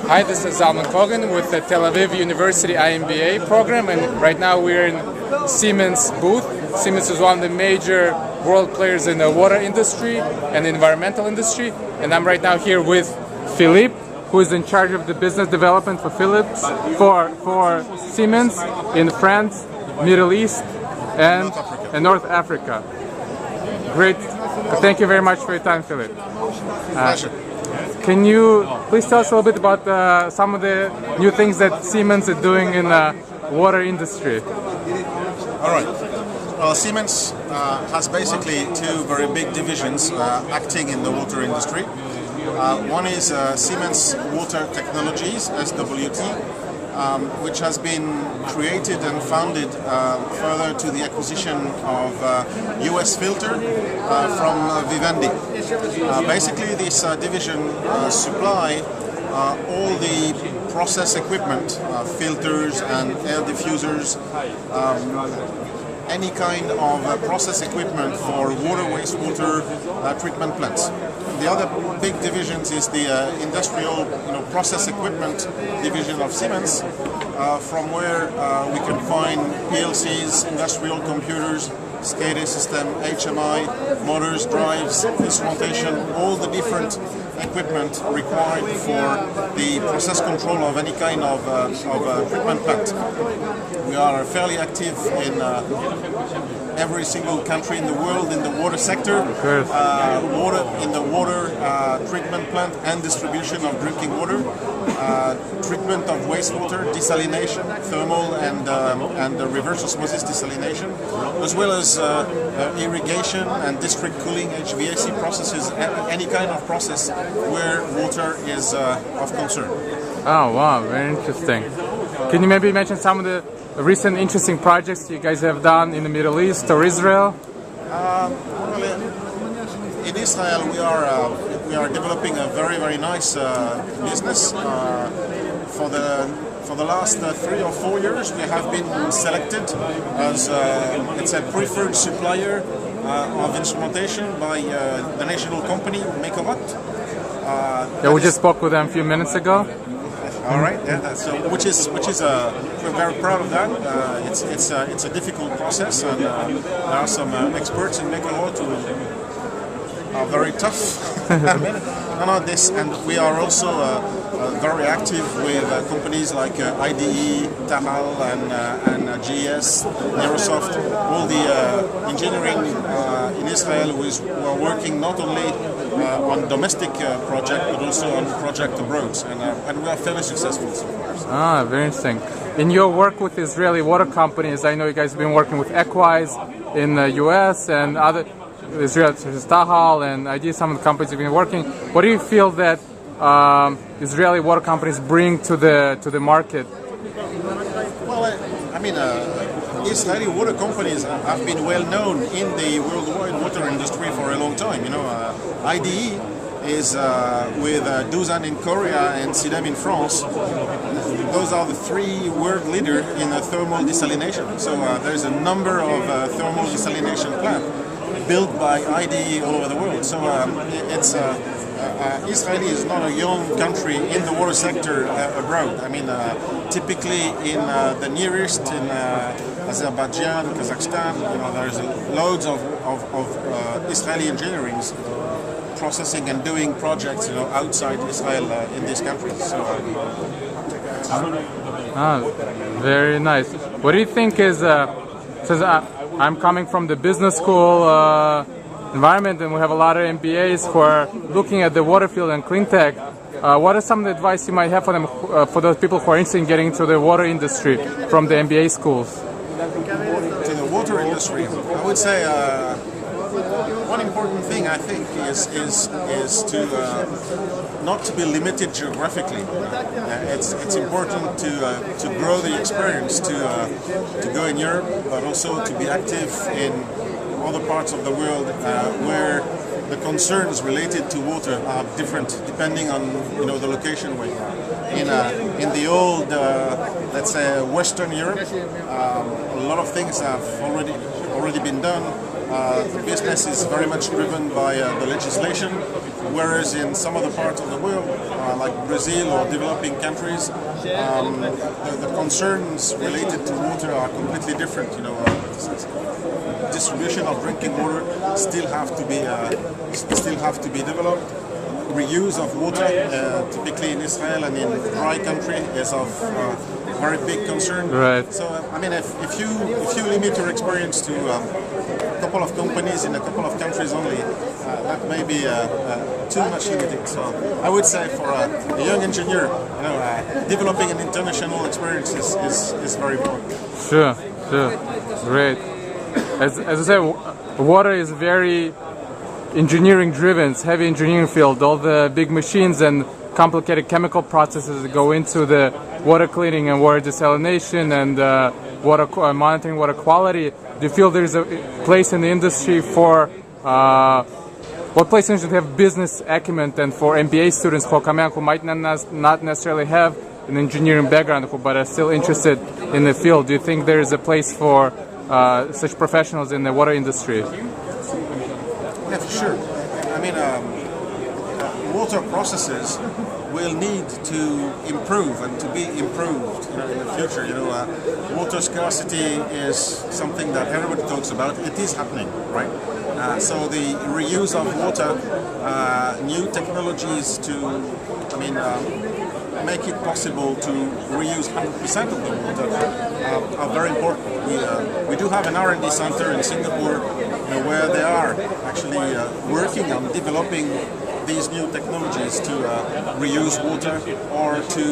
Hi, this is Zalman Kogan with the Tel Aviv University iMBA program, and right now we're in Siemens booth. Siemens is one of the major world players in the water industry and the environmental industry, and I'm right now here with Philippe, who is in charge of the business development for for Siemens in France, Middle East, and North Africa. Great. Thank you very much for your time, Philippe. Pleasure. Can you please tell us a little bit about some of the new things that Siemens is doing in the water industry? All right. Well, Siemens has basically two very big divisions acting in the water industry. One is Siemens Water Technologies, SWT, which has been created and founded further to the acquisition of US Filter from Vivendi. Basically, this division supply all the process equipment, filters and air diffusers, any kind of process equipment for water, wastewater treatment plants. The other big divisions is the industrial, process equipment division of Siemens, from where we can find PLCs, industrial computers, SCADA system, HMI, motors, drives, instrumentation, all the different equipment required for the process control of any kind of treatment plant. We are fairly active in every single country in the world in the water sector, water treatment plant and distribution of drinking water, treatment of wastewater, desalination, thermal and reverse osmosis desalination, as well as irrigation and district cooling, HVAC processes, any kind of process where water is of concern. Oh wow, very interesting. Can you maybe mention some of the recent interesting projects you guys have done in the Middle East or Israel? In Israel, we are developing a very nice business. For the last 3 or 4 years, we have been selected as it's a preferred supplier of instrumentation by the national company Mekorat. We just spoke with them a few minutes ago. All right, yeah, which is we're very proud of that. It's a difficult process, and there are some experts in Mekorat who are very tough on this, and we are also very active with companies like IDE, Tahal, and GES, Neurosoft, all the engineering in Israel who are working not only on domestic project but also on project abroad, and we are fairly successful so far. Very interesting. In your work with Israeli water companies, I know you guys have been working with Equise in the US and other Israel, Tahal, and I did some of the companies you've been working. What do you feel that Israeli water companies bring to the market? Well, I mean, Israeli water companies have been well known in the worldwide water industry for a long time. IDE is with Doosan in Korea and Sidem in France. Those are the 3 world leaders in thermal desalination. So there's a number of thermal desalination plants built by IDE all over the world. So Israel is not a young country in the water sector abroad. I mean, typically in the Near East, in Azerbaijan, Kazakhstan, there's loads of Israeli engineering processing and doing projects, outside Israel in these countries. So, very nice. What do you think is? Since I'm coming from the business school environment, and we have a lot of MBAs who are looking at the water field and cleantech. What are some of the advice you might have for them, for those people who are interested in getting into the water industry from the MBA schools? To the water industry, I would say one important thing I think is to not to be limited geographically. It's important to grow the experience, to go in Europe, but also to be active in other parts of the world where the concerns related to water are different depending on the location where you are. In the old, let's say, Western Europe, a lot of things have already been done. The business is very much driven by the legislation. whereas in some other parts of the world, like Brazil or developing countries, the concerns related to water are completely different. You know, distribution of drinking water still have to be developed. Reuse of water, typically in Israel and in dry country, is of very big concern. Right. So I mean, if you limit your experience to a couple of companies in a couple of countries only, that may be too much limiting. So I would say for a young engineer, you know, developing an international experience is very important. Sure, great. As I said, water is very engineering driven, it's heavy engineering field. All the big machines and complicated chemical processes that go into the water cleaning and water desalination and monitoring water quality. Do you feel there's a place in the industry for what place in the have business acumen and for MBA students who might not necessarily have an engineering background but are still interested in the field? Do you think there is a place for such professionals in the water industry? Yeah, for sure. I mean, water processes will need to improve and to be improved, you know, in the future. You know, water scarcity is something that everybody talks about. It is happening, right? So the reuse of water, new technologies to, I mean, make it possible to reuse 100% of the water are very important. We do have an R&D center in Singapore, where they are actually working on developing these new technologies to reuse water or to,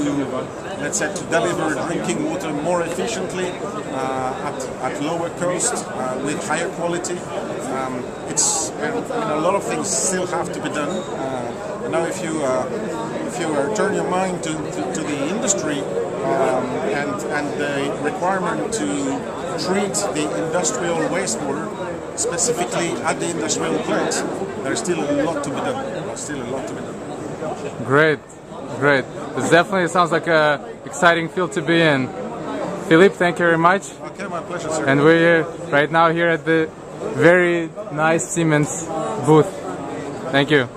let's say, to deliver drinking water more efficiently at lower cost with higher quality. A lot of things still have to be done. Now, if you turn your mind to the industry and the requirement to treat the industrial wastewater specifically at the industrial plants, there's still a lot to be done. Great. This definitely sounds like an exciting field to be in. Philippe, thank you very much. Okay, my pleasure, sir. And we're right now here at the very nice Siemens booth. Thank you.